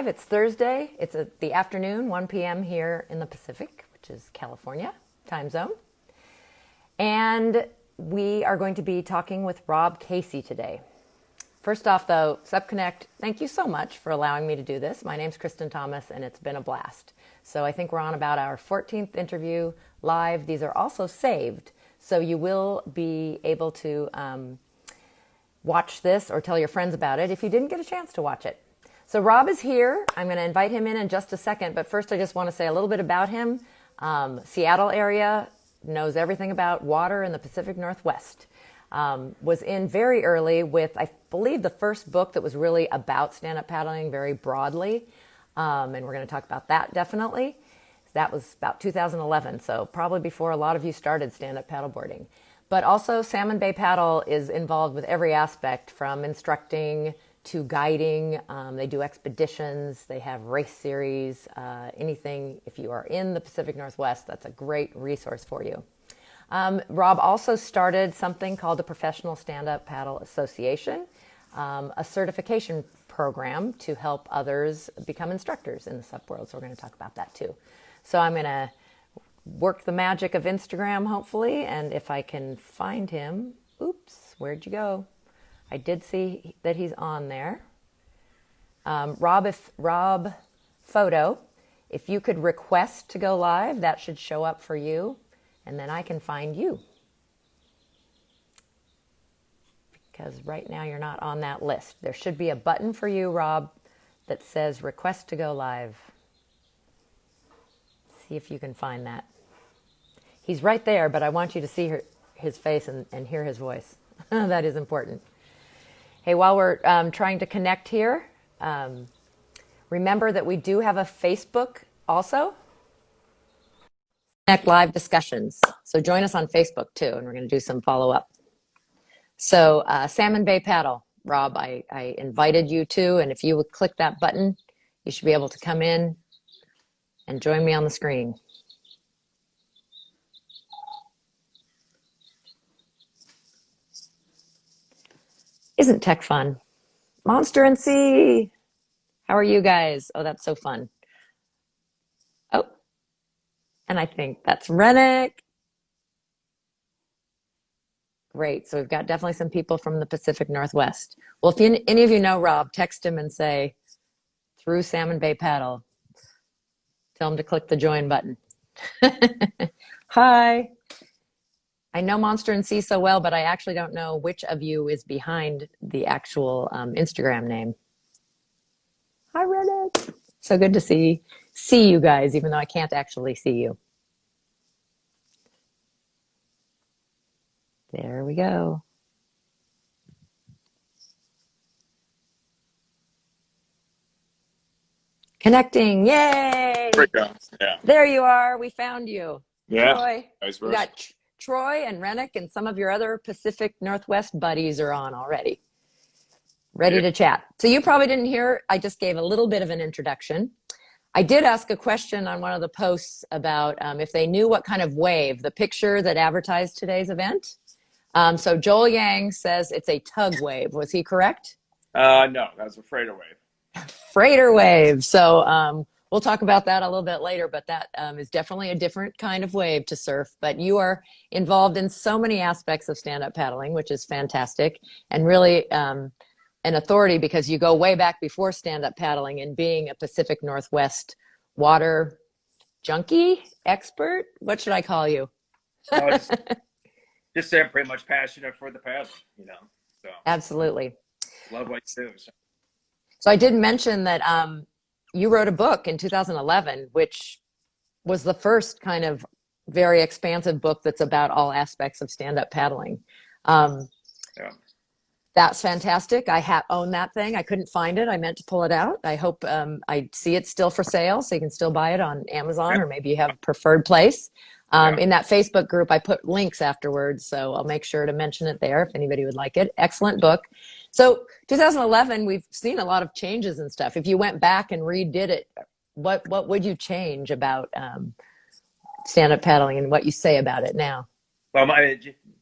It's Thursday. It's the afternoon, 1 p.m. here in the Pacific, which is California time zone. And we are going to be talking with Rob Casey today. First off, though, SupConnect, thank you so much for allowing me to do this. My name's Kristen Thomas, and it's been a blast. So I think we're on about our 14th interview live. These are also saved, so you will be able to watch this or tell your friends about it if you didn't get a chance to watch it. So Rob is here. I'm going to invite him in just a second, but first I just want to say a little bit about him. Seattle area, knows everything about water in the Pacific Northwest. Was in very early with, I believe, the first book that was really about stand-up paddling very broadly. And we're going to talk about that definitely. That was about 2011, so probably before a lot of you started stand-up paddleboarding. But also Salmon Bay Paddle is involved with every aspect from instructing to guiding. They do expeditions, they have race series, anything. If you are in the Pacific Northwest, that's a great resource for you. Rob also started something called the Professional Stand-Up Paddle Association, a certification program to help others become instructors in the SUP world. So we're going to talk about that too. So I'm going to work the magic of Instagram, hopefully, and if I can find him. Oops, where'd you go? I did see that he's on there. Rob Photo, if you could request to go live, that should show up for you, and then I can find you. Because right now you're not on that list. There should be a button for you, Rob, that says request to go live. See if you can find that. He's right there, but I want you to see his face and hear his voice. That is important. Hey, while we're trying to connect here, remember that we do have a Facebook also. Connect live discussions. So join us on Facebook too, and we're going to do some follow-up. So Salmon Bay Paddle, Rob, I invited you to, and if you would click that button, you should be able to come in and join me on the screen. Isn't tech fun? Monster and Sea, how are you guys? Oh, that's so fun. Oh, and I think that's Rennick. Great, so we've got definitely some people from the Pacific Northwest. Well, if any of you know Rob, text him and say, through Salmon Bay Paddle, tell him to click the join button. Hi. I know Monster and Sea so well, but I actually don't know which of you is behind the actual Instagram name. Hi, Reddit. So good to see you guys, even though I can't actually see you. There we go. Connecting, yay! Yeah. There you are, we found you. Yeah. Troy, Vice we versa. got Troy and Rennick and some of your other Pacific Northwest buddies are on already. Ready to chat. So you probably didn't hear, I just gave a little bit of an introduction. I did ask a question on one of the posts about if they knew what kind of wave, the picture that advertised today's event. So Joel Yang says it's a tug wave. Was he correct? No, that was a freighter wave. Freighter wave. So we'll talk about that a little bit later, but that is definitely a different kind of wave to surf. But you are involved in so many aspects of stand-up paddling, which is fantastic, and really an authority because you go way back before stand-up paddling and being a Pacific Northwest water junkie expert. What should I call you? No, just say I'm pretty much passionate for the paddling, So Absolutely. love what you do. So I did mention that you wrote a book in 2011, which was the first kind of very expansive book that's about all aspects of stand-up paddling. Yeah. That's fantastic. I own that thing. I couldn't find it. I meant to pull it out. I hope I see it still for sale, so you can still buy it on Amazon, or maybe you have a preferred place. In that Facebook group, I put links afterwards, so I'll make sure to mention it there if anybody would like it. Excellent book. So 2011, we've seen a lot of changes and stuff. If you went back and redid it, what would you change about stand-up paddling and what you say about it now? Well,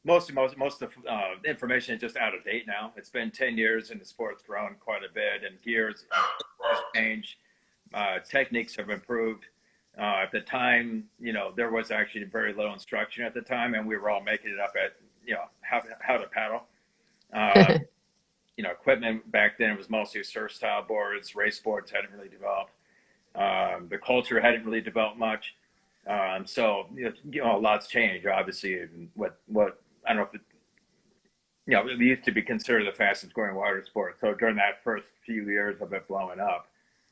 most of the information is just out of date now. It's been 10 years and the sport's grown quite a bit, and gears has changed. techniques have improved. At the time, there was actually very little instruction at the time, and we were all making it up at, how to paddle. Uh, Equipment back then, it was mostly surf style boards. Race boards hadn't really developed. The culture hadn't really developed much. So, a lot's changed, obviously. And what I don't know if it used to be considered the fastest growing water sport. So during that first few years of it blowing up,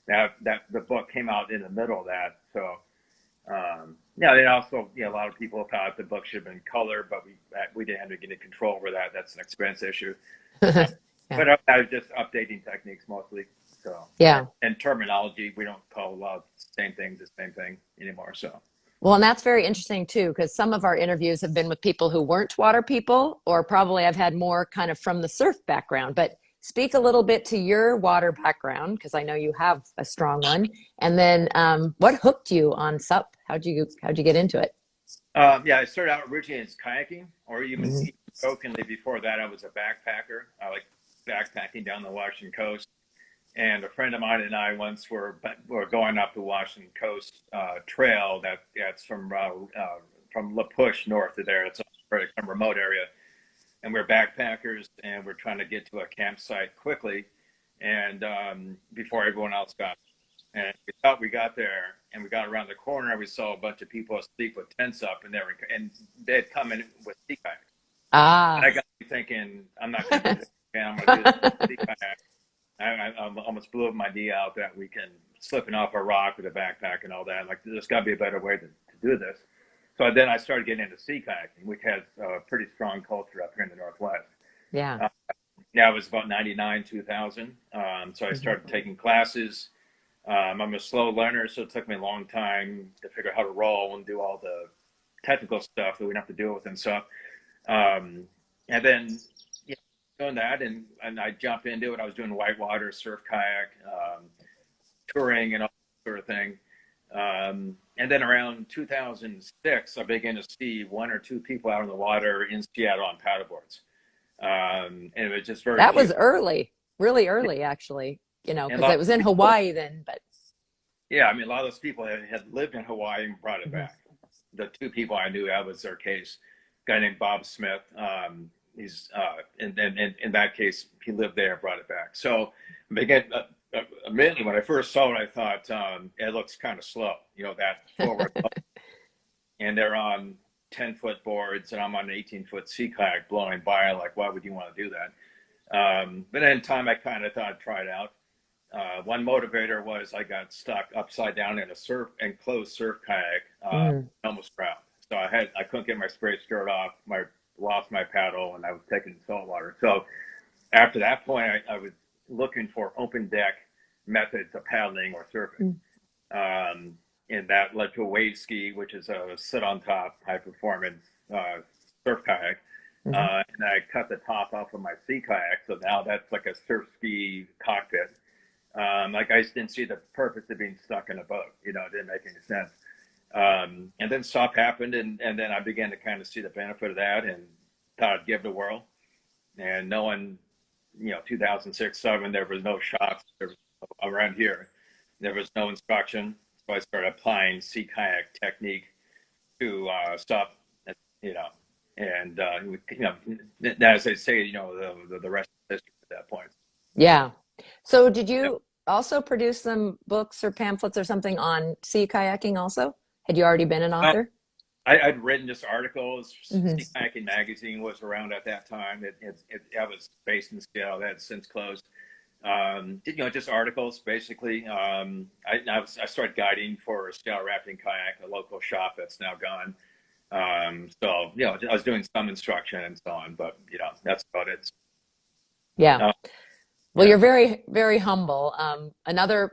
that the book came out in the middle of that. So, and also, a lot of people thought the book should have been color, but we didn't have to get any control over that. That's an expense issue. Yeah. But I was just updating techniques mostly. So, Yeah. and terminology, we don't call a lot of the same things the same thing anymore. So. Well, and that's very interesting too, because some of our interviews have been with people who weren't water people, or probably I've had more kind of from the surf background. But speak a little bit to your water background, because I know you have a strong one. And then, what hooked you on SUP? How'd you get into it? I started out originally as kayaking, or even Mhm. jokingly before that, I was a backpacker. I like backpacking down the Washington coast. And a friend of mine and I once were going up the Washington Coast Trail that's from La Push north of there. It's a very kind of remote area, and we're backpackers, and we're trying to get to a campsite quickly, and before everyone else got. And we thought we got there, and we got around the corner, and we saw a bunch of people asleep with tents up, and they'd come in with sea kayaks. And Ah. I got me thinking, I'm not going to do this again. I'm going to do this with sea kayak. I almost blew my knee out that weekend, slipping off a rock with a backpack and all that. I'm like, there's got to be a better way to do this. So then I started getting into sea kayaking, which has a pretty strong culture up here in the Northwest. Yeah. Uh, Now it was about 99, 2000. So I Mhm. started taking classes. I'm a slow learner, so it took me a long time to figure out how to roll and do all the technical stuff that we have to deal with and stuff. Um, and then doing that, and I jumped into it. I was doing whitewater, surf kayak, touring, and all that sort of thing. And then around 2006, I began to see one or two people out on the water in Seattle on paddleboards. And it was just very That few. was early, really early, actually, And a because lot it of was in people, Hawaii then, but yeah, I mean, a lot of those people had lived in Hawaii and brought it Mhm. back. The two people I knew, that was their case. A guy named Bob Smith. He's in that case, he lived there, brought it back. So, again, immediately when I first saw it, I thought it looks kind of slow. That forward, and they're on 10-foot boards, and I'm on an 18-foot sea kayak blowing by. Like, why would you want to do that? But in time, I kind of thought I'd try it out. One motivator was I got stuck upside down in a enclosed surf kayak, Mm. almost drowned. So I couldn't get my spray skirt off. Lost my paddle, and I was taking salt water. So after that point, I was looking for open deck methods of paddling or surfing. Mm. And that led to a wave ski, which is a sit on top high performance surf kayak. Mhm. And I cut the top off of my sea kayak, so now that's like a surf ski cockpit. Like I just didn't see the purpose of being stuck in a boat. It didn't make any sense. And then SUP happened, and then I began to kind of see the benefit of that, and thought I'd give it a whirl. And knowing, 2006, 7, there was no shops around here. There was no instruction, so I started applying sea kayak technique to SUP. You know, and as they say, the rest is history at that point. Yeah. So did Yep. you also produce some books or pamphlets or something on sea kayaking also? Had you already been an author? I'd written just articles. Hmm. Sea Kayaking Magazine was around at that time. I was based in Seattle. That had since closed. Just articles basically. I started guiding for Seattle Rafting Kayak, a local shop that's now gone. I was doing some instruction and so on, but that's about it. Yeah. Uh, Well, yeah. you're very, very humble. Another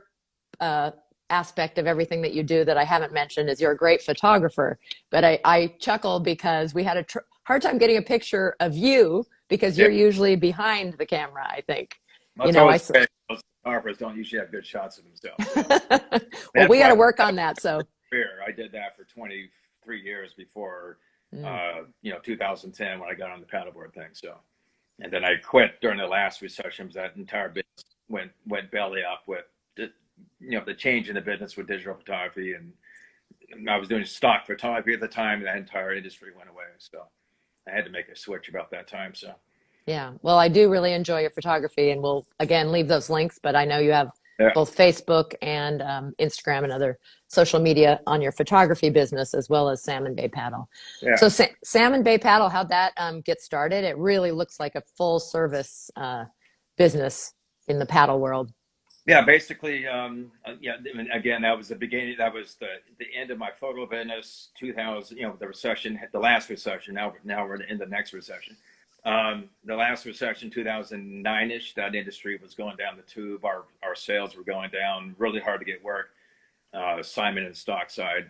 uh, aspect of everything that you do that I haven't mentioned is you're a great photographer. But I chuckle because we had a hard time getting a picture of you because Yeah. you're usually behind the camera, I think. You That's know, I, always s- great. Most photographers don't usually have good shots of themselves. well, That's we got why to work on that. So, I did that for 23 years before, mm, 2010 when I got on the paddleboard thing. So, and then I quit during the last recession because that entire business went belly up with the change in the business with digital photography, and I was doing stock photography at the time, and that entire industry went away. So I had to make a switch about that time. So Yeah. Well, I do really enjoy your photography, and we'll again leave those links, but I know you have yeah, both Facebook and Instagram and other social media on your photography business as well as Salmon Bay Paddle. yeah, So, Salmon Bay Paddle, how'd that get started? It really looks like a full service business in the paddle world. yeah. Basically, yeah. I mean, again, that was the beginning. That was the end of my photo business. 2000, the recession, the last recession. Now we're in the next recession. The last recession, 2009-ish, that industry was going down the tube. Our sales were going down. Really hard to get work. Simon and Stockside.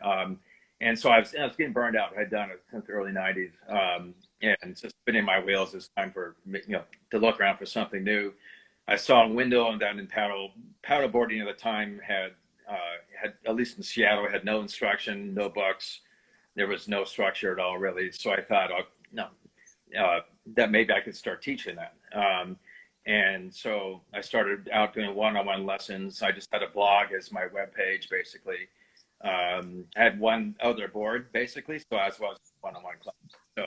And so I was getting burned out. I had done it since the early 90s. And just spinning my wheels. It's time for, to look around for something new. I saw a window down in paddle boarding at the time had, at least in Seattle, had no instruction, no books. There was no structure at all, really. So I thought, oh, no, that maybe I could start teaching that. And so I started out doing one-on-one lessons. I just had a blog as my webpage, basically. I had one other board, basically, so as well as one-on-one class. So,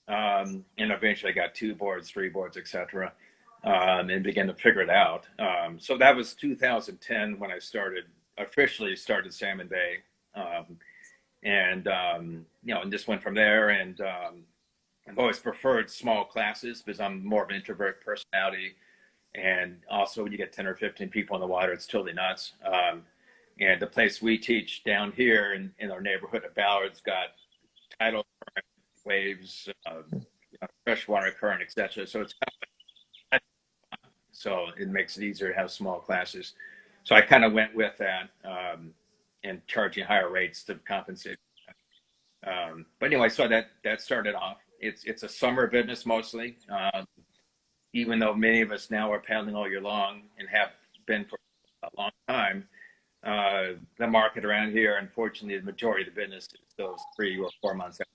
and eventually I got 2 boards, 3 boards, etc., and began to figure it out. So that was 2010 when I officially started Salmon Bay, and just went from there. And I've always preferred small classes because I'm more of an introvert personality. And also, when you get 10 or 15 people in the water, it's totally nuts. And the place we teach down here in our neighborhood of Ballard's got tidal current, waves, freshwater current, etc. So so it makes it easier to have small classes. So I kind of went with that, and charging higher rates to compensate. But anyway, so that started off. It's a summer business mostly, even though many of us now are paddling all year long and have been for a long time. The market around here, unfortunately, the majority of the business is those 3 or 4 months out,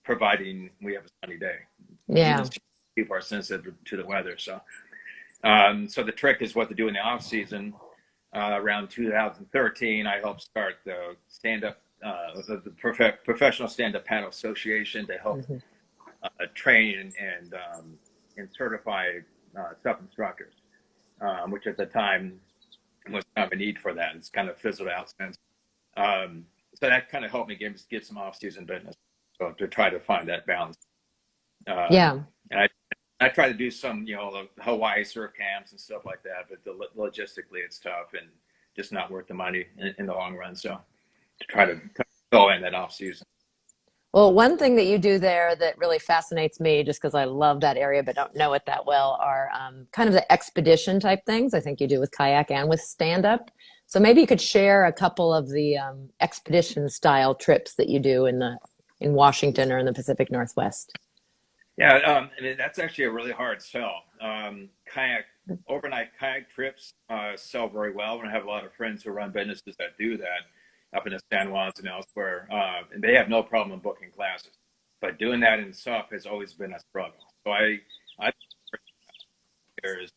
providing we have a sunny day. Even Yeah. people are sensitive to the weather. So, so the trick is what to do in the off season. Around 2013, I helped start the Professional Stand-Up Paddle Association to help Mhm. train and certify sub instructors, which at the time was kind of a need for that. It's kind of fizzled out since. So that kind of helped me get some off-season business, so to try to find that balance. Yeah. And I try to do some, Hawaii surf camps and stuff like that, but logistically it's tough and just not worth the money in the long run. So to try to go in that off season. Well, one thing that you do there that really fascinates me, just because I love that area but don't know it that well, are kind of the expedition type things. I think you do with kayak and with stand up. So maybe you could share a couple of the expedition style trips that you do in Washington or in the Pacific Northwest. Yeah, I mean that's actually a really hard sell. Kayak Overnight kayak trips sell very well, and I have a lot of friends who run businesses that do that up in the San Juans and elsewhere, and they have no problem booking classes. But doing that in SUP has always been a struggle. So I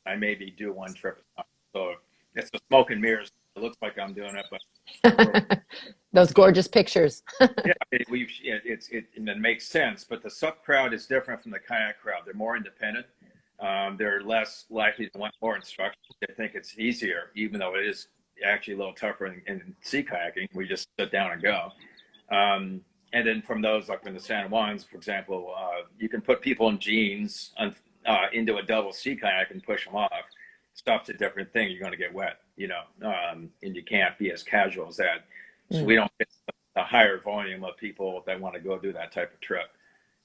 I maybe do one trip. So it's the smoke and mirrors. It looks like I'm doing it, but we're, Those gorgeous pictures. yeah, and it makes sense. But the SUP crowd is different from the kayak crowd. They're more independent. They're less likely to want more instruction. They think it's easier, even though it is actually a little tougher in sea kayaking. We just sit down and go. And then from those, like in the San Juans, for example, you can put people in jeans into a double sea kayak and push them off. SUP's a different thing. You're going to get wet, and you can't be as casual as that. So we Mm. don't get a higher volume of people that want to go do that type of trip.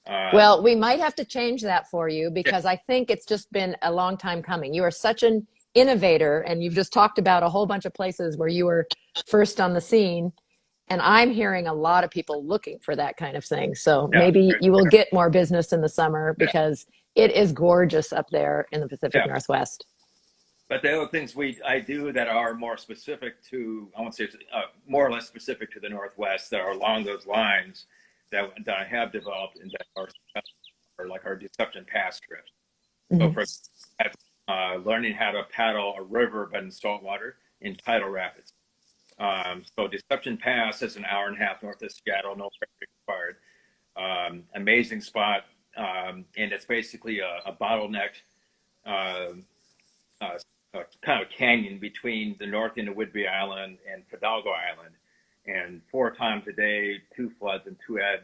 Well, we might have to change that for you Yeah, because I think it's just been a long time coming. You are such an innovator, and you've just talked about a whole bunch of places where you were first on the scene. And I'm hearing a lot of people looking for that kind of thing. So yeah, maybe you will get more business in the summer yeah, because it is gorgeous up there in the Pacific yeah. Northwest. But the other things I do that are more specific to, I won't say more or less specific to the Northwest, that are along those lines, that I have developed and that are like our Deception Pass trips. So Hmm. for learning how to paddle a river but in salt water, in Tidal Rapids. So Deception Pass is an hour and a half north of Seattle, no permit required. Amazing spot, and it's basically a bottleneck, uh, uh, kind of canyon between the north end of Whidbey Island and Fidalgo Island. And 4 times a day, 2 floods and 2 adds,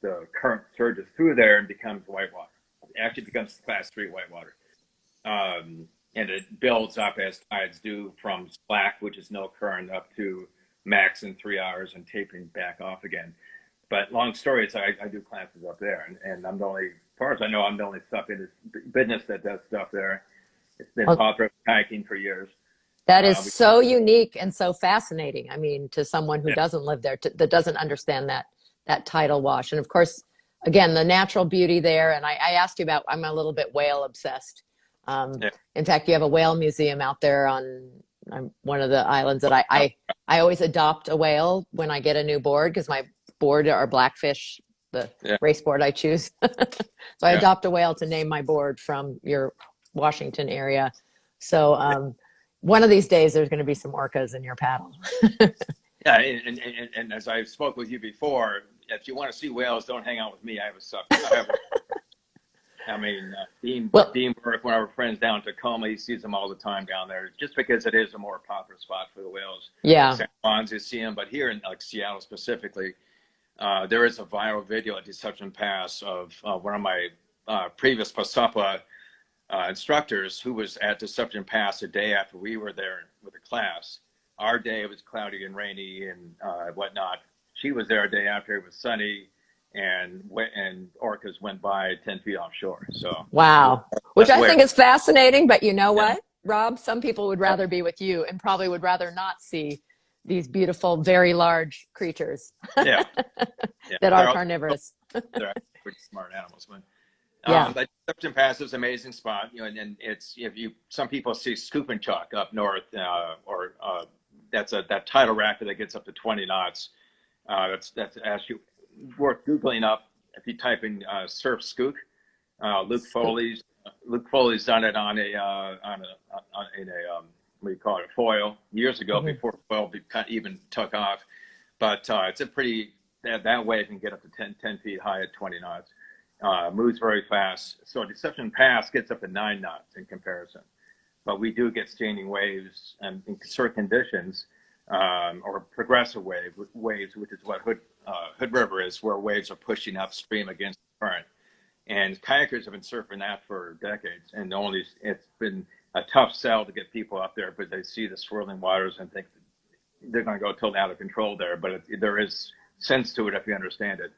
the current surges through there and becomes whitewater. It actually becomes class 3 whitewater. And it builds up as tides do from slack, which is no current, up to max in 3 hours and tapering back off again. But long story is I do classes up there, and I'm the only, as far as I know, I'm the only stuff in this business that does stuff there. It's been Well, popular kayaking for years. that is We, so unique and so fascinating. I mean, to someone who yeah, doesn't live there, that doesn't understand that tidal wash. And of course, again, the natural beauty there. And I asked you about, I'm a little bit whale obsessed. yeah, In fact, you have a whale museum out there on one of the islands that I always adopt a whale when I get a new board, because my board are blackfish, the yeah, race board I choose. So I yeah. adopt a whale to name my board from your Washington area. So one of these days there's going to be some orcas in your paddle. Yeah, and as I spoke with you before, if you want to see whales, don't hang out with me. I have a suck. I mean, Well, Dean Burke, one of our friends down in Tacoma, he sees them all the time down there, just because it is a more popular spot for the whales. yeah. San Juan's, you see them, but here in like Seattle specifically, there is a viral video at Deception Pass of one of my previous Pasapa instructors who was at Deception Pass a day after we were there with the class. Our day, it was cloudy and rainy and whatnot. She was there a day after, it was sunny, and orcas went by 10 feet offshore. So Wow. Which that's I where. think is fascinating, but you know Yeah. what, Rob? Some people would Yep. rather be with you and probably would rather not see these beautiful, very large creatures Yeah. Yeah. that are They're carnivorous. they're pretty smart animals, but Yeah. but Deception Pass is an amazing spot. You know, and it's, if you, some people see Scoop and Chuck up north, or that tidal rapid that gets up to 20 knots. That's actually worth googling up if you type in surf Scoop. Luke Scoop. Foley's done it on a what do you call it, a foil years ago, Hmm. before foil even took off. But it's a pretty, that wave can get up to 10 feet high at 20 knots. Moves very fast. So Deception Pass gets up to 9 knots in comparison. But we do get standing waves and in certain conditions, or progressive waves, which is what Hood River is, where waves are pushing upstream against the current. And kayakers have been surfing that for decades, and only it's been a tough sell to get people up there because they see the swirling waters and think they're going to go totally out of control there. But there is sense to it if you understand it.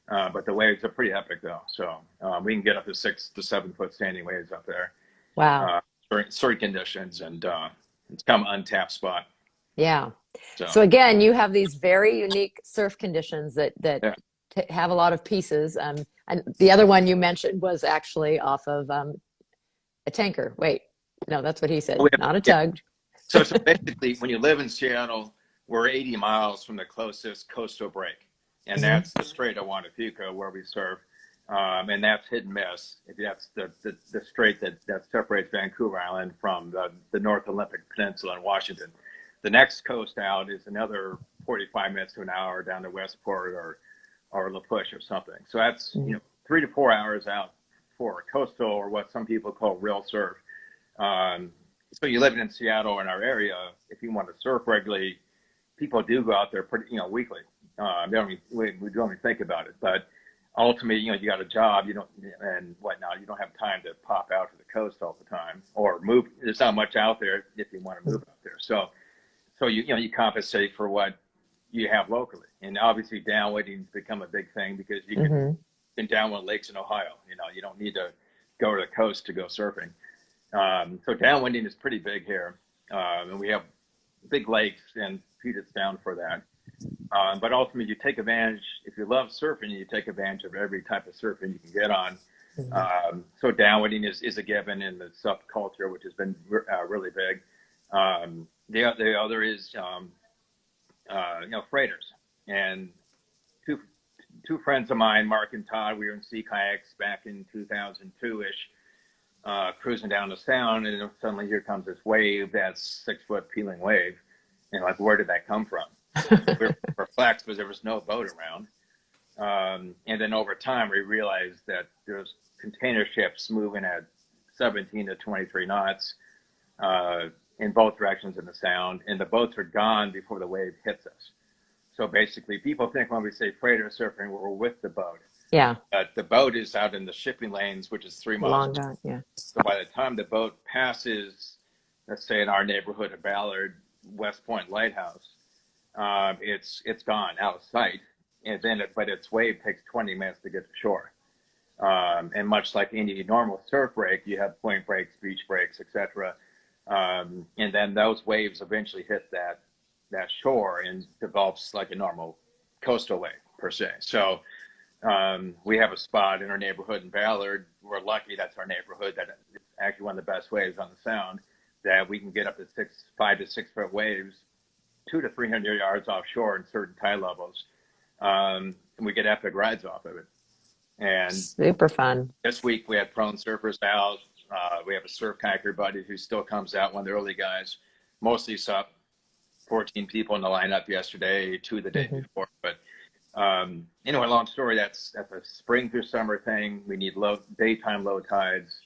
But the waves are pretty epic, though. So we can get up to 6 to 7 foot standing waves up there, Wow. certain conditions, and it's kind of an untapped spot. Yeah. So So again, you have these very unique surf conditions that yeah, have a lot of pieces. And the other one you mentioned was actually off of a tanker. Wait, no, that's what he said. Not a yeah. tug. So basically, when you live in Seattle, we're 80 miles from the closest coastal break, and Hmm. that's the Strait of Juan de Fuca where we surf, and that's hit and miss. That's the strait that separates Vancouver Island from the North Olympic Peninsula in Washington. The next coast out is another 45 minutes to an hour down to Westport or La Push or something. So that's, 3 to 4 hours out for coastal, or what some people call real surf. Um, so you living in Seattle, in our area, if you want to surf regularly, people do go out there pretty, weekly. They don't even, we don't even think about it, but ultimately, you got a job, you don't, and whatnot, you don't have time to pop out to the coast all the time or move. There's not much out there if you want to move out there. So you compensate for what you have locally, and obviously downwinding's become a big thing because you Hmm. can downwind lakes in Ohio. You don't need to go to the coast to go surfing. So downwinding is pretty big here, and we have big lakes and Puget's down for that. But ultimately, you take advantage, if you love surfing, you take advantage of every type of surfing you can get on. Hmm. So downwinding is a given in the subculture, which has been really big. The other is, freighters. And two, two friends of mine, Mark and Todd, we were in Sea Kayaks back in 2002-ish. cruising down the sound, and then suddenly here comes this wave that's 6 foot peeling wave. And like, where did that come from? We were perplexed because there was no boat around. And then over time, we realized that there's container ships moving at 17 to 23 knots in both directions in the sound, and the boats are gone before the wave hits us. So basically, people think when we say freighter surfing, we're with the boat. Yeah. But the boat is out in the shipping lanes, which is 3 miles. Long gone. Yeah. So by the time the boat passes, let's say in our neighborhood of Ballard, West Point Lighthouse, it's gone out of sight. And then, but its wave takes 20 minutes to get to shore. And much like any normal surf break, you have point breaks, beach breaks, etc. And then those waves eventually hit that shore and develops like a normal coastal wave per se. So we have a spot in our neighborhood in Ballard. We're lucky that's our neighborhood, that it's actually one of the best waves on the sound, that we can get up to 5 to 6 foot waves, 200 to 300 yards offshore in certain tide levels. And we get epic rides off of it. And super fun. This week we had prone surfers out. We have a surf kayaker buddy who still comes out, one of the early guys. Mostly up 14 people in the lineup yesterday, 2 the day before. But anyway, long story, that's a spring through summer thing. We need daytime low tides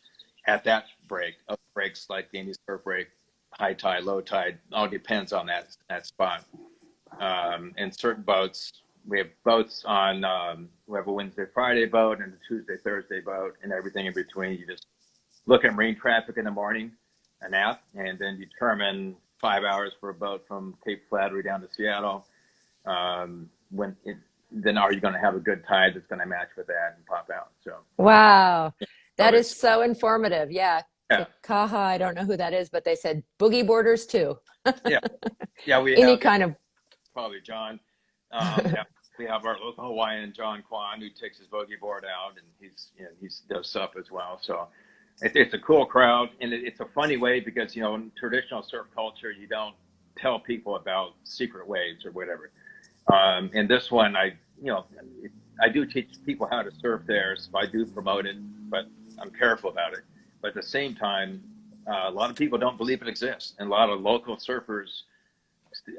at that break. Other breaks like the Indy surf break, high tide, low tide, all depends on that spot. And certain boats, we have boats on, we have a Wednesday, Friday boat and a Tuesday, Thursday boat, and everything in between. You just look at marine traffic in the morning, an app, and then determine 5 hours for a boat from Cape Flattery down to Seattle. Then are you going to have a good tide that's going to match with that and pop out? So wow, that is so informative. Yeah. Yeah. Kaha, I don't know who that is, but they said boogie boarders too. Yeah. We Any have, kind of probably John. Yeah, we have our local Hawaiian, John Kwan, who takes his boogie board out, and he does sup as well. So it's a cool crowd, and it's a funny way because, in traditional surf culture, you don't tell people about secret waves or whatever. And this one, I do teach people how to surf there, so I do promote it, but I'm careful about it. But at the same time, a lot of people don't believe it exists, and a lot of local surfers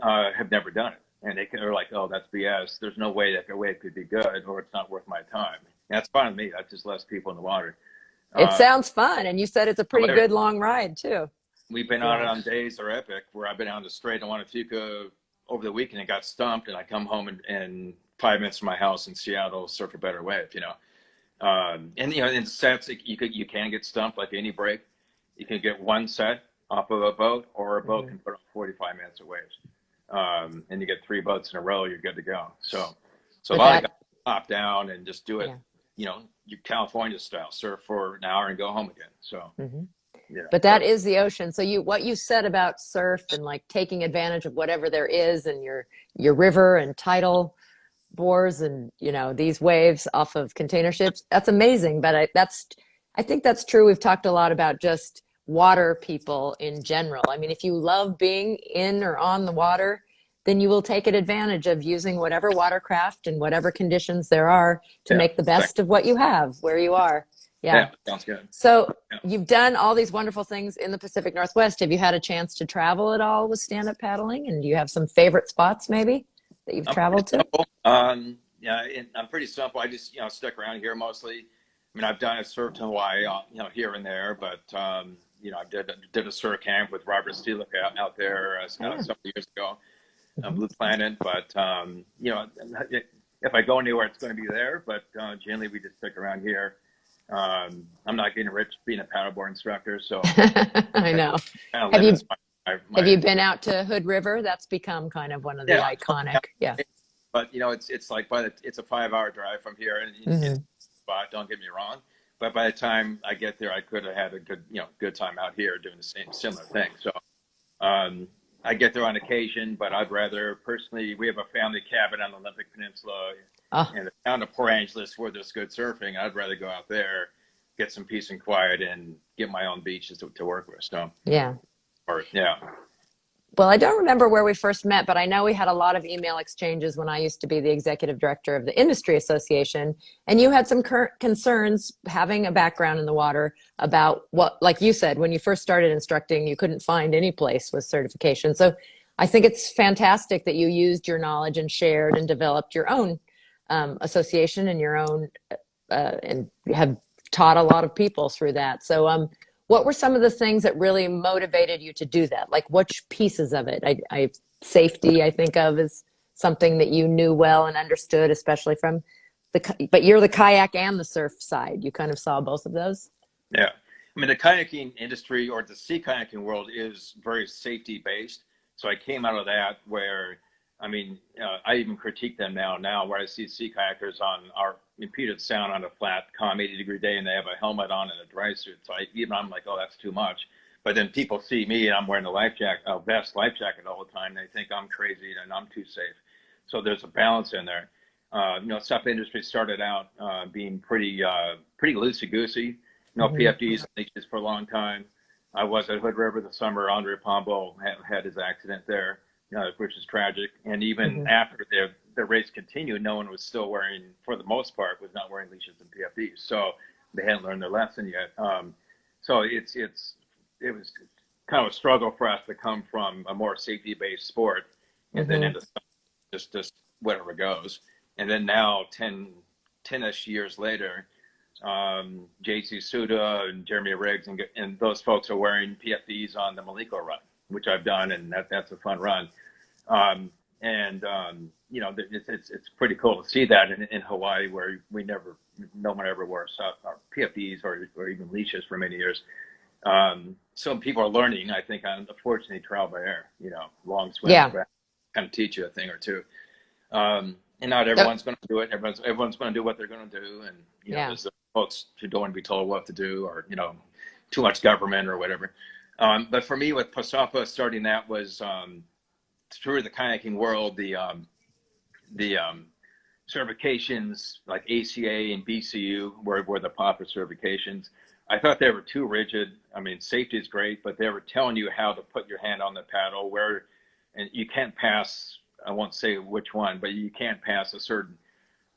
have never done it. And they're like, oh, that's BS. There's no way that a wave could be good, or it's not worth my time. And that's fine with me. That's just less people in the water. it sounds fun. And you said it's a pretty good long ride too. We've been on it on days that are epic, where I've been on the Strait of Juanafuca over the weekend and got stumped, and I come home and 5 minutes from my house in Seattle, surf a better wave, And in sets, you can get stumped like any break. You can get one set off of a boat, or a boat can put on 45 minutes of waves. And you get 3 boats in a row, you're good to go. So a lot of guys pop down and just do it, you California style, surf for an hour and go home again. So, But that is the ocean. So what you said about surf and like taking advantage of whatever there is, and your river and tidal bores and, these waves off of container ships, that's amazing. But I think that's true. We've talked a lot about just water people in general. I mean, if you love being in or on the water, then you will take advantage of using whatever watercraft and whatever conditions there are to make the best of what you have where you are. Yeah, sounds good. So you've done all these wonderful things in the Pacific Northwest. Have you had a chance to travel at all with stand-up paddling? And do you have some favorite spots maybe that you've traveled to? Yeah, I'm pretty simple. I just, stick around here mostly. I mean, I've done a surf in Hawaii, here and there, but I did a surf camp with Robert Stelick out there several years ago, Blue Planet. But if I go anywhere, it's going to be there. But generally, we just stick around here. I'm not getting rich being a paddleboard instructor, so I know. Have you been out to Hood River? That's become kind of one of the iconic. Yeah. But it's like it's a 5-hour drive from here, and spot. Don't get me wrong, but by the time I get there, I could have had a good time out here doing the similar thing. So I get there on occasion, but I'd rather personally. We have a family cabin on the Olympic Peninsula, and the town of Port Angeles where there's good surfing. I'd rather go out there, get some peace and quiet, and get my own beaches to work with. So Well, I don't remember where we first met, but I know we had a lot of email exchanges when I used to be the executive director of the industry association. And you had some concerns having a background in the water about what, like you said, when you first started instructing, you couldn't find any place with certification. So I think it's fantastic that you used your knowledge and shared and developed your own association and your own, and have taught a lot of people through that. So, what were some of the things that really motivated you to do that? Like which pieces of it? Safety, I think of as something that you knew well and understood, especially from but you're the kayak and the surf side. You kind of saw both of those. Yeah. I mean, the kayaking industry or the sea kayaking world is very safety based. So I came out of that where, I mean, I even critique them now where I see sea kayakers on our impeded sound on a flat, calm 80-degree day and they have a helmet on and a dry suit. So I'm like, oh, that's too much. But then people see me and I'm wearing a life jacket, a vest life jacket all the time. They think I'm crazy and I'm too safe. So there's a balance in there. SUP industry started out being pretty loosey goosey. Mm-hmm. PFDs and leashes for a long time. I was at Hood River the summer. Andre Pombo had his accident there, which is tragic. And even Mm-hmm. after the race continued, no one was still wearing, for the most part, was not wearing leashes and PFDs. So they hadn't learned their lesson yet. So it was kind of a struggle for us to come from a more safety-based sport and then Mm-hmm. into just whatever goes. And then now 10-ish years later, JC Suda and Jeremy Riggs and those folks are wearing PFDs on the Maliko run, which I've done, and that's a fun run. It's pretty cool to see that in Hawaii, where no one ever wore PFDs or even leashes for many years. So people are learning, I think, unfortunately, trial by error. Long swims Yeah. kind of teach you a thing or two. And not So, everyone's going to do it. Everyone's going to do what they're going to do, and yeah. there's the folks who don't want to be told what to do, or too much government or whatever. But for me, with Pasapa, starting that was through the kayaking world, the certifications like ACA and BCU were the proper certifications. I thought they were too rigid. I mean, safety is great, but they were telling you how to put your hand on the paddle, and you can't pass. I won't say which one, but you can't pass a certain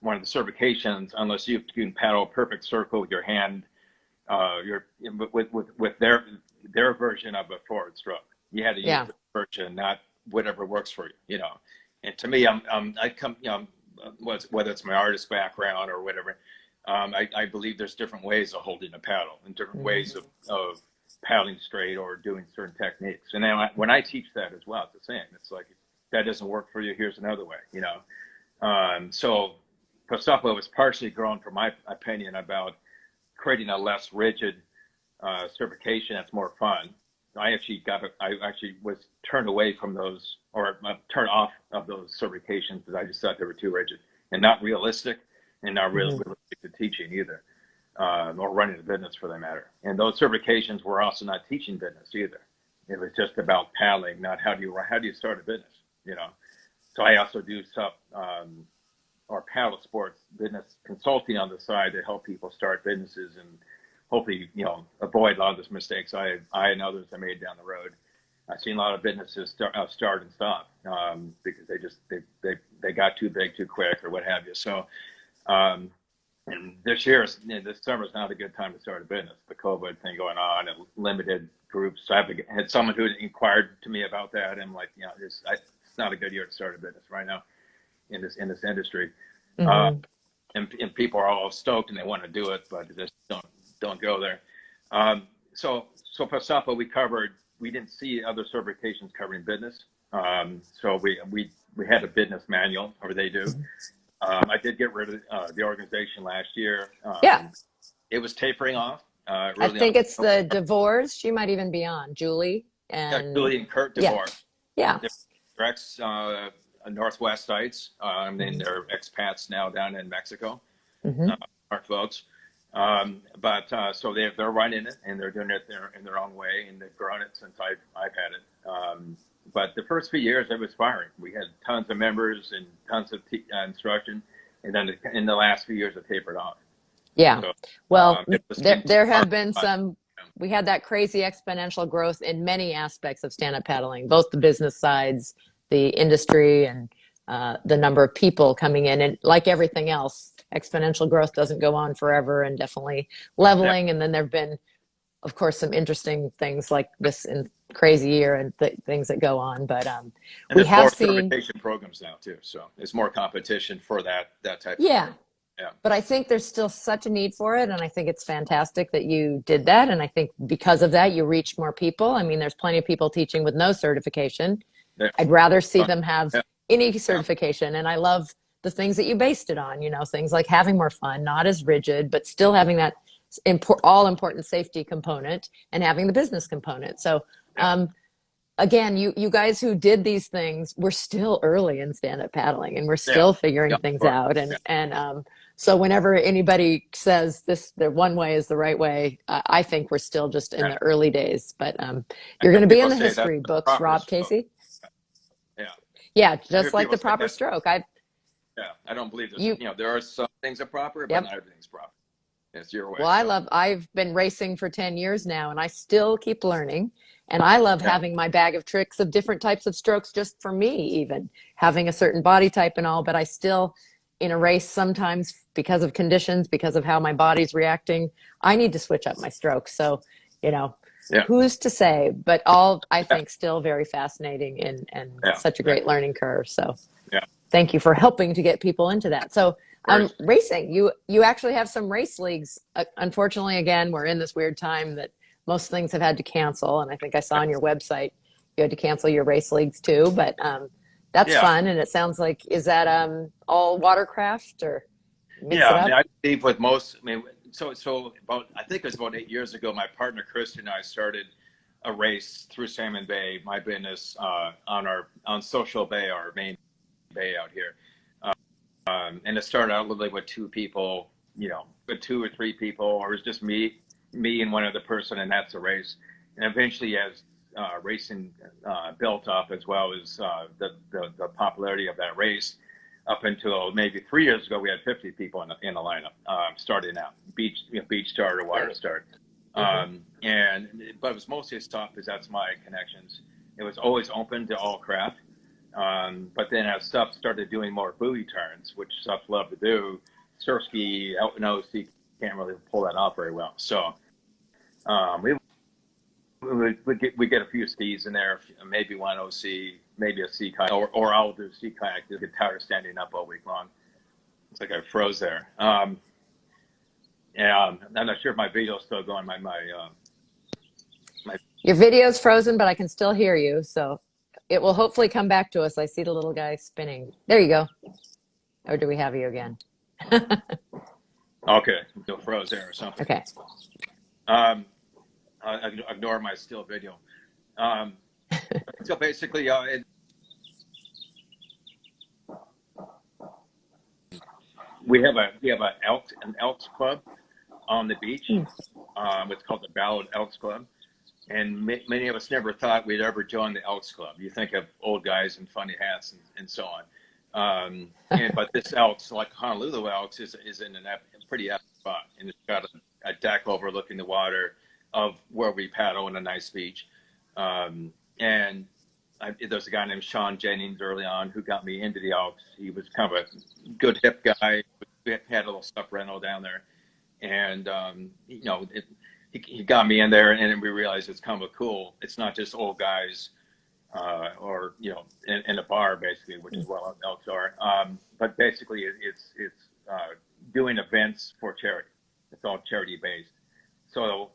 one of the certifications unless you can paddle a perfect circle with your hand, with their version of a forward stroke. You had to use Yeah. the version, not whatever works for you. And to me, I come, whether it's my artist background or whatever, I believe there's different ways of holding a paddle and different Mm-hmm. ways of paddling straight or doing certain techniques. And then when I teach that as well, it's the same. It's like, that doesn't work for you, here's another way, So Pasapa was partially grown, from my opinion, about creating a less rigid certification that's more fun. I actually was turned away from those, or turned off of those certifications because I just thought they were too rigid and not realistic, and not really Mm-hmm. realistic to teaching either, or running a business for that matter. And those certifications were also not teaching business either. It was just about paddling, not how do you start a business, So I also do stuff, or paddle sports business consulting on the side to help people start businesses and hopefully, avoid a lot of those mistakes I and others have made down the road. I've seen a lot of businesses start and stop because they got too big too quick or what have you. So, and this summer is not a good time to start a business. The COVID thing going on and limited groups. So I had someone who inquired to me about that, and I'm like, it's not a good year to start a business right now in this industry. Uh, Mm-hmm. and people are all stoked and they want to do it, but they just don't go there. So Pasapa, we didn't see other certifications covering business. So we had a business manual, or they do. I did get rid of the organization last year. Yeah. It was tapering off I really. think it's the DeVores. She might even be on Julie. Yeah, And Julie and Kurt yeah. DeVore. Yeah. They're ex Northwest sites. And Mm-hmm. they're expats now down in Mexico. Mm-hmm. Our folks. But so they're running it and they're doing it in their own way, and they've grown it since I've had it. But the first few years it was firing. We had tons of members and tons of instruction, and then in the last few years it tapered off. Yeah. So Well, it was there getting too there hard have been to run. some we had that crazy exponential growth in many aspects of stand-up paddling, both the business sides, the industry, and the number of people coming in. And like everything else, exponential growth doesn't go on forever, and definitely Yeah. leveling. And then there've been, of course, some interesting things like this in crazy year and things that go on. But And we there's more have seen, certification programs now too. So it's more competition for that type of yeah, program. Yeah. but I think there's still such a need for it. And I think it's fantastic that you did that. And I think because of that, you reached more people. I mean, there's plenty of people teaching with no certification. Yeah. I'd rather see them have Yeah. any Yeah. certification. And I love the things that you based it on, things like having more fun, not as rigid, but still having that all important safety component and having the business component. So, Yeah. again, you guys who did these things, we're still early in stand-up paddling and we're Yeah. still Yeah. figuring Of things course. out. Yeah. And so whenever anybody says the one way is the right way, I think we're still just in Yeah. the early days. But I you're hear going to be in people the say that's history the books, proper Rob stroke. Casey. Yeah. Yeah, I hear just like people the say proper that. stroke. Yeah. I don't believe there's, You, there are some things are proper, but yep. not everything's proper. It's your way. Well, So I've been racing for 10 years now and I still keep learning. And I love yeah. having my bag of tricks of different types of strokes just for me, even having a certain body type and all. But I still, in a race, sometimes because of conditions, because of how my body's reacting, I need to switch up my strokes. So, you know, Yeah. who's to say? But all, I Yeah. think, still very fascinating and Yeah. such a Yeah. great learning curve. So Yeah. thank you for helping to get people into that. So, Whereas, racing, you actually have some race leagues. Unfortunately, again, we're in this weird time that most things have had to cancel, and I think I saw on your website you had to cancel your race leagues too. But that's yeah. fun, and it sounds like, is that all watercraft or mix Yeah. it I mean, up? I believe with most, I mean, so about, I think it was about 8 years ago, my partner, Chris, and I started a race through Salmon Bay, my business, on Social Bay, our main bay out here. And it started out literally with two people, with two or three people, or it was just me and one other person, and that's a race. And eventually, as racing built up, as well as the popularity of that race, up until maybe 3 years ago, we had 50 people in the lineup, starting out beach start or water Right. start. Hmm. But it was mostly a stop because that's my connections. It was always open to all craft. But then as stuff started doing more buoy turns, which stuff love to do, surf ski, out in OC can't really pull that off very well. So we we get a few skis in there, maybe one OC, maybe a sea kayak, or I'll do sea kayak. The guitar standing up all week long. It's like I froze there. And I'm not sure if my video's still going. My Your video's frozen, but I can still hear you, so it will hopefully come back to us. I see the little guy spinning. There you go. Or do we have you again? okay, still froze there or something. Okay. I ignore my still video. Um, so basically, we have an Elks Club on the beach. Hmm. It's called the Ballard Elks Club, and many of us never thought we'd ever join the Elks Club. You think of old guys in funny hats and so on. But this Elks, like Honolulu Elks, is in a pretty epic spot, and it's got a deck overlooking the water of where we paddle in a nice beach. And there's a guy named Sean Jennings early on who got me into the Elks. He was kind of a good hip guy. We had a little stuff rental down there, and he got me in there, and then we realized it's kind of cool. It's not just old guys, or in a bar basically, which is what Elks are. But basically, it's doing events for charity. It's all charity based. So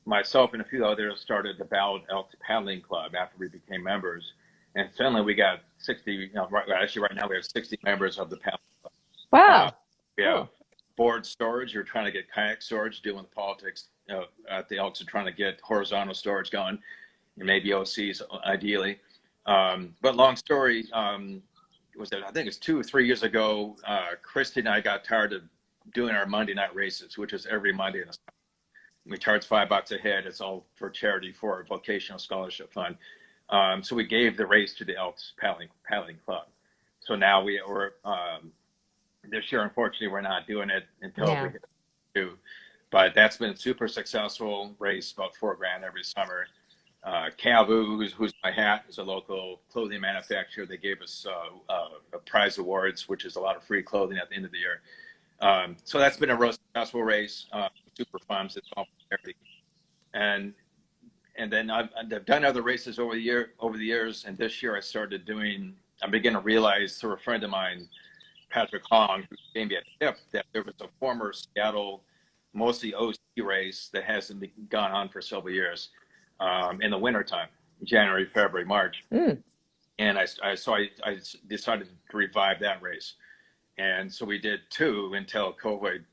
myself and a few others started the Ballard Elks Paddling Club after we became members, and suddenly we got 60. Actually, right now we have 60 members of the paddling. Uh, Wow. we have Cool. board storage. You're trying to get kayak storage, doing the politics. At the Elks are trying to get horizontal storage going, and maybe OCs ideally. But long story, I think it's 2 or 3 years ago. Christy and I got tired of doing our Monday night races, which is every Monday. We charge $5 a head. It's all for charity for a vocational scholarship fund. So we gave the race to the Elks Paddling Club. So now we're this year, unfortunately, we're not doing it until we Yeah. get to but that's been a super successful race, about 4 grand every summer. Cavu, who's my hat, is a local clothing manufacturer. They gave us prize awards, which is a lot of free clothing at the end of the year. So that's been a real successful race, super fun. It's all charity. And then I've done other races over the years, and this year I began to realize through a friend of mine, Patrick Hong, who gave me a tip, that there was a former Seattle, mostly OC race that hasn't gone on for several years in the wintertime, January, February, March. And I decided to revive that race. And so we did 2 until COVID,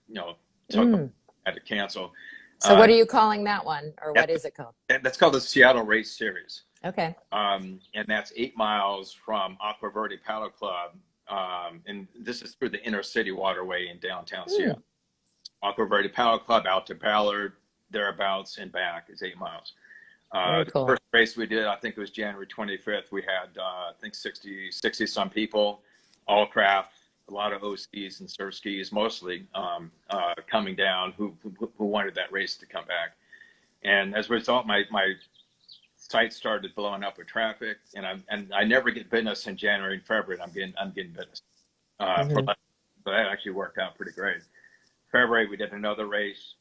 had to cancel. So what are you calling that one, or what is it called? That's called the Seattle Race Series. Okay. And that's 8 miles from Aqua Verde Paddle Club. And this is through the inner city waterway in downtown Seattle. Aqua Verde Paddle Club out to Ballard, thereabouts, and back is 8 miles. Very cool. The first race we did, I think it was January 25th. We had, I think 60 some people, all craft, a lot of OCs and surf skis, mostly coming down who wanted that race to come back. And as a result, my site started blowing up with traffic, and I never get business in January and February. And I'm getting business. So that actually worked out pretty great. February we did another race,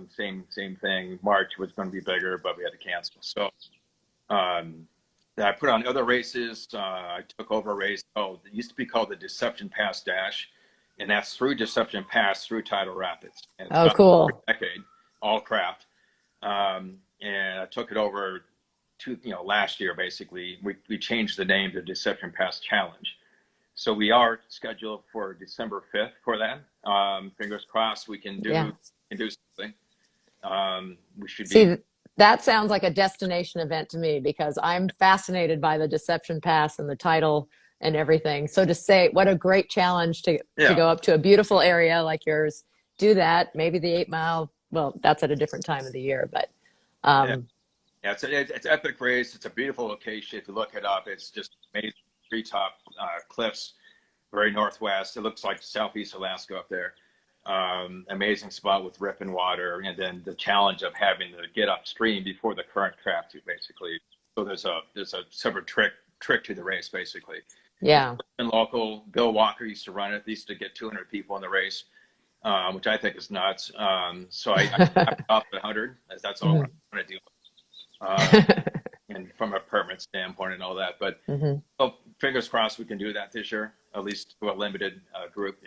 same thing. March was going to be bigger, but we had to cancel. So I put on other races. I took over a race. It used to be called the Deception Pass Dash, and that's through Deception Pass through Tidal Rapids. And it's cool. For a decade, all craft. And I took it over to last year. Basically, we changed the name to Deception Pass Challenge. So we are scheduled for December 5th for that. Fingers crossed we can do something. We should be. That sounds like a destination event to me, because I'm fascinated by the Deception Pass and the title and everything. So to say, what a great challenge to go up to a beautiful area like yours, do that. Maybe the 8 mile, well, that's at a different time of the year, but. It's an epic race. It's a beautiful location. If you look it up, it's just amazing. Treetop cliffs, very northwest. It looks like Southeast Alaska up there. Amazing spot with ripping water, and then the challenge of having to get upstream before the current traps you, basically. So there's a separate trick to the race, basically. Yeah. And local Bill Walker used to run it. They used to get 200 people in the race, which I think is nuts. So I capped off at 100, as that's all I want to do. And from a permit standpoint and all that, but fingers crossed we can do that this year, at least to a limited group.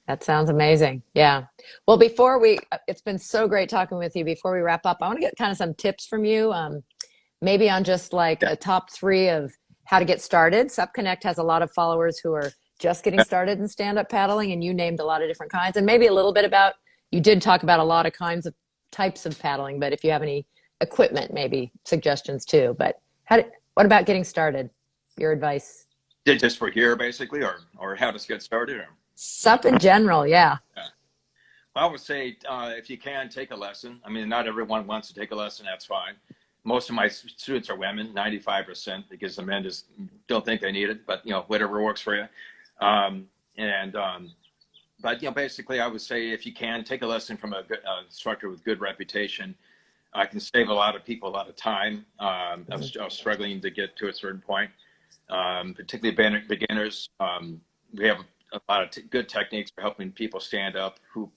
That sounds amazing. Yeah. Well, it's been so great talking with you. Before we wrap up, I want to get kind of some tips from you, maybe on just like a top 3 of how to get started. SupConnect has a lot of followers who are just getting started in stand-up paddling, and you named a lot of different kinds, and maybe a little bit about, you did talk about a lot of types of paddling, but if you have any equipment, maybe suggestions too. But what about getting started? Your advice? Just for here, basically, or how to get started? Sup in general, yeah. Well, I would say if you can, take a lesson. I mean, not everyone wants to take a lesson. That's fine. Most of my students are women, 95%, because the men just don't think they need it. But whatever works for you. But basically, I would say if you can, take a lesson from a good instructor with good reputation. I can save a lot of people a lot of time. I was struggling to get to a certain point, particularly beginners. We have a lot of good techniques for helping people stand up who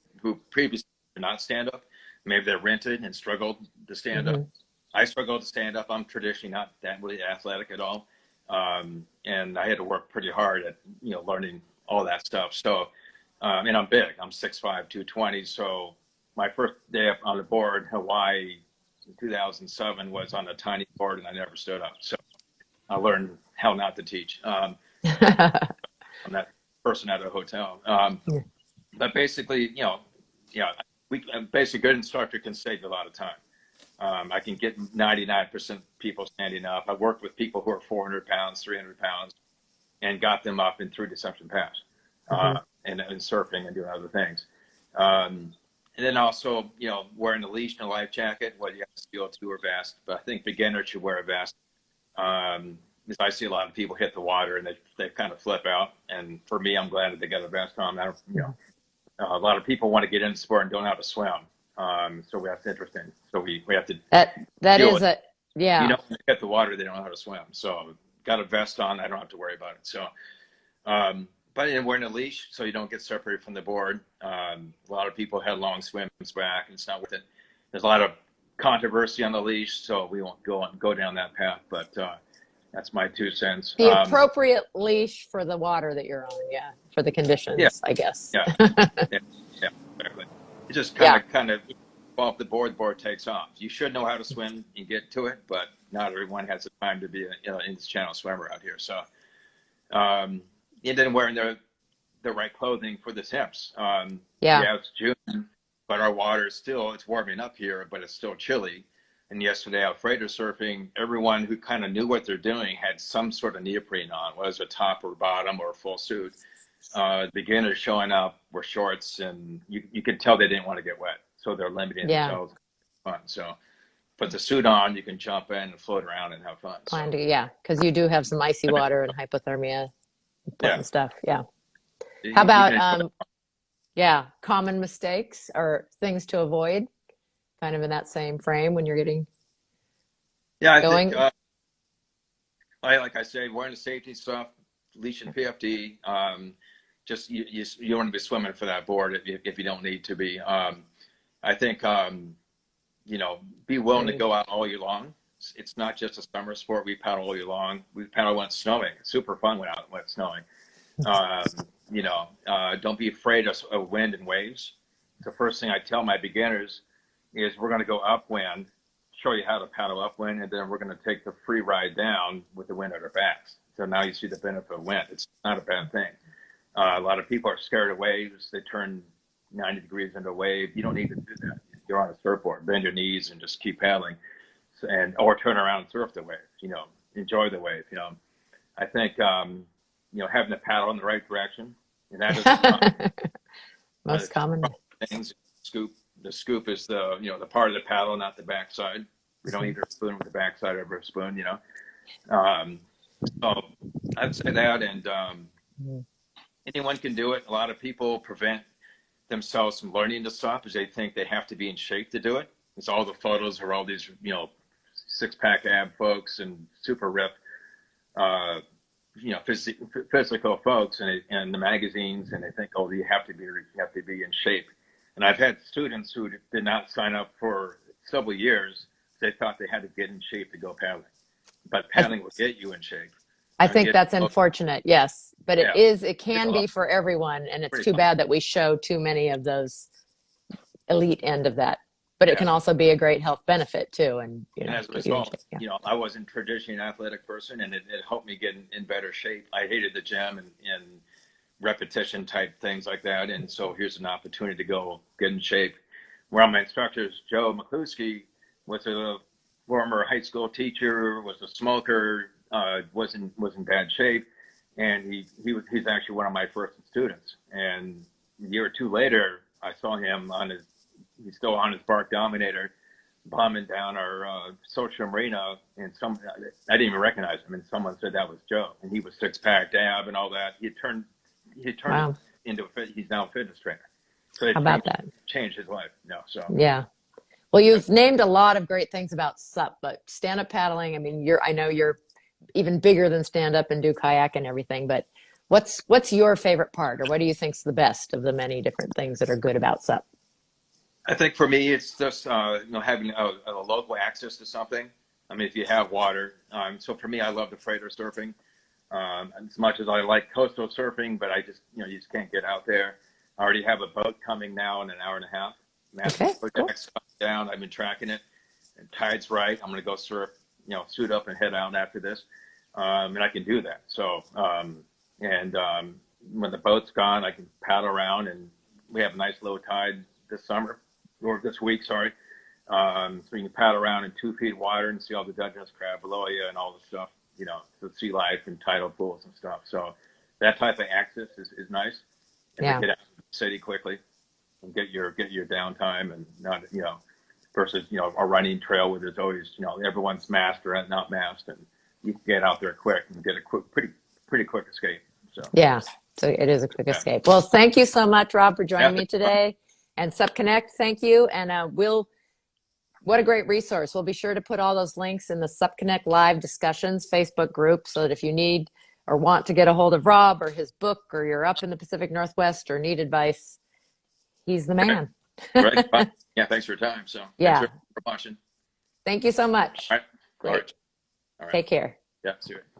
previously did not stand up. Maybe they're rented and struggled to stand up. I struggled to stand up. I'm traditionally not that really athletic at all. And I had to work pretty hard at, learning all that stuff. So, and I'm big, I'm 6'5", 220. So my first day up on the board, Hawaii in 2007, was on a tiny board, and I never stood up. So I learned how not to teach. I'm that person at a hotel. But basically, basically good instructor can save a lot of time. I can get 99% people standing up. I worked with people who are 400 pounds, 300 pounds, and got them up and through Deception Pass, and surfing and doing other things. And then also, wearing a leash and a life jacket, whether you have CO2 or vest. But I think beginners should wear a vest. Because I see a lot of people hit the water and they kind of flip out. And for me, I'm glad that they got a vest on. A lot of people want to get into the sport and don't know how to swim. So that's interesting. So we have to That deal is with, a, yeah. when they hit the water, they don't know how to swim. So got a vest on, I don't have to worry about it. So, but and wearing a leash so you don't get separated from the board. A lot of people had long swims back, and it's not worth it. There's a lot of controversy on the leash, so we won't go down that path. But that's my 2 cents. The appropriate leash for the water that you're on, yeah, for the Yeah, conditions, I guess. yeah, yeah, yeah, exactly. It just Yeah, kind of off the board takes off. You should know how to swim and get to it, but not everyone has the time to be a in this channel swimmer out here. So, and then wearing the right clothing for the temps. yeah, Yeah, it's June, but our water is still, it's warming up here, but it's still chilly. And yesterday out freighter surfing, everyone who kind of knew what they're doing had some sort of neoprene on, whether it's a top or bottom or a full suit. Beginners showing up were shorts, and you could tell they didn't want to get wet, so they're limiting yeah. themselves. Fun. So put the suit on, you can jump in and float around and have fun. Plan So to, yeah, because you do have some icy water and hypothermia, yeah, important stuff. Yeah. How you about, can enjoy. yeah, common mistakes or things to avoid, kind of in that same frame when you're getting Yeah, I think going? like I say, wearing the safety stuff, leash and PFD. Just you don't want to be swimming for that board if you don't need to be. I think be willing to Agree. go out all year long. It's not just a summer sport. We paddle all year long. We paddle when it's snowing. It's super fun when it's snowing. Um, don't be afraid of wind and waves. The first thing I tell my beginners is we're going to go upwind, show you how to paddle upwind, and then we're going to take the free ride down with the wind at our backs. So now you see the benefit of wind. It's not a bad thing. A lot of people are scared of waves. They turn 90 degrees into a wave. You don't need to do that. You're on a surfboard. Bend your knees and just keep paddling, or turn around and surf the wave. Enjoy the wave. I think having the paddle in the right direction, and that is one of Most common. the things. Scoop. The scoop is the part of the paddle, not the backside. We don't eat our spoon with the backside of our spoon. Um, so I'd say that, and anyone can do it. A lot of people prevent themselves from learning to stop because they think they have to be in shape to do it. It's all the photos are all these, six-pack ab folks and super ripped, physical folks and the magazines, and they think, oh, you have to be in shape. And I've had students who did not sign up for several years. They thought they had to get in shape to go paddling, but paddling will get you in shape. I think that's unfortunate, yes, but Yeah, it it's can a lot, be for everyone, and it's pretty too fun. bad that we show too many of those elite end of that. But it Yeah. can also be a great health benefit too, and And as a get you in result, shape. Yeah. I wasn't traditionally an athletic person, and it helped me get in better shape. I hated the gym and repetition type things like that. And so here's an opportunity to go get in shape. One of my instructors, Joe McCluskey, was a former high school teacher, was a smoker, was in bad shape, and he's actually one of my first students. And a year or two later, I saw him he's still on his Bark Dominator, bombing down our social marina, and I didn't even recognize him, and someone said that was Joe, and he was six-pack ab and all that. He turned it Wow. into he's now a fitness trainer. So it How about that? changed his life. So Yeah. Well, you've named a lot of great things about SUP, but stand-up paddling, I mean, I know you're even bigger than stand-up and do kayak and everything, but what's your favorite part, or what do you think's the best of the many different things that are good about SUP? I think for me, it's just having a local access to something. I mean, if you have water. So for me, I love the freighter surfing. As much as I like coastal surfing, but I just you just can't get out there. I already have a boat coming now in an hour and a half. Okay, Massive cool. projects down. I've been tracking it. And tide's right. I'm going to go surf. Suit up and head out after this, and I can do that. So when the boat's gone, I can paddle around, and we have a nice low tide this summer or this week. Sorry. So you can paddle around in 2 feet water and see all the Dungeness crab below you and all the stuff, the sea life and tidal pools and stuff. So that type of access is nice. And to Yeah. get out of the city quickly and get your downtime, and not, versus, a running trail where there's always, everyone's masked or not masked, and you can get out there quick and get a pretty quick escape. So Yeah. So it is a quick yeah, escape. Well, thank you so much, Rob, for yeah, joining me that's fun. today. And SupConnect, thank you. And what a great resource. We'll be sure to put all those links in the SupConnect Live Discussions Facebook group so that if you need or want to get a hold of Rob or his book, or you're up in the Pacific Northwest or need advice, he's the man. Right. Bye. Yeah, thanks for your time. So Yeah. thanks for watching. Thank you so much. All right. Great. All right. All right. Take care. Yeah, see you.